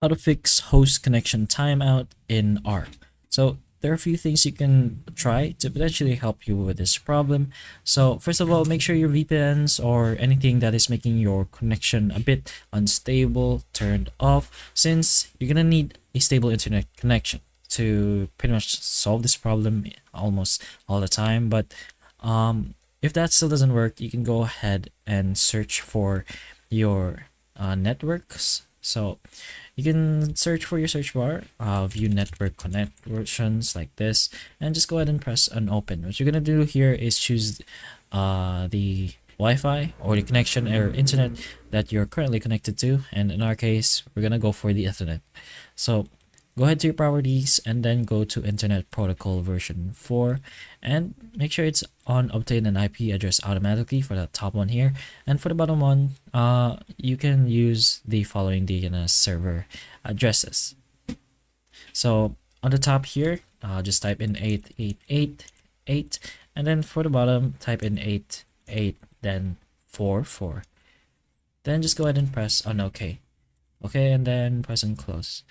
How to fix host connection timeout in ARC. So there are a few things you can try to potentially help you with this problem. So first of all, make sure your VPNs or anything that is making your connection a bit unstable turned off, since you're gonna need a stable internet connection to pretty much solve this problem almost all the time. But if that still doesn't work, you can go ahead and search for your networks. So you can search for your search bar, view network connections like this, and just go ahead and press unopen. What you're gonna do here is choose the Wi-Fi or the connection or internet that you're currently connected to, and in our case, we're gonna go for the Ethernet. So go ahead to your properties and then go to Internet Protocol version 4 and make sure it's on obtain an IP address automatically for that top one here, and for the bottom one you can use the following DNS server addresses. So on the top here, just type in 8888, and then for the bottom type in 88 then 44, then just go ahead and press on OK, and then press on close.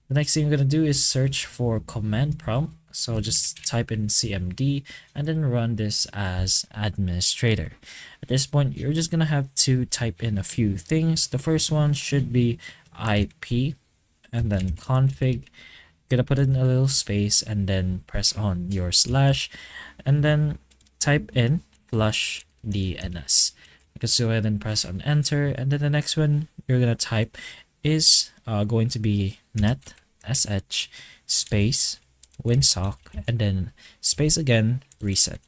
The next thing you're going to do is search for command prompt. So just type in cmd and then run this as administrator. At this point, you're just going to have to type in a few things. The first one should be IP and then config. You're going to put in a little space and then press on your slash and then type in flush DNS. Just go ahead and press on enter, and then the next one you're going to type is going to be net sh space winsock and then space again reset.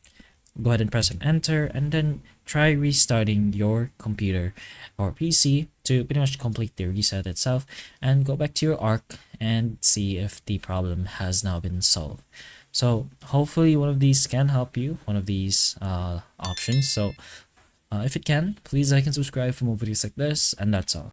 Go ahead and press on enter and then try restarting your computer or PC to pretty much complete the reset itself, and go back to your ARC and see if the problem has now been solved. So hopefully one of these can help you, one of these options. So if it can, please like and subscribe for more videos like this, and that's all.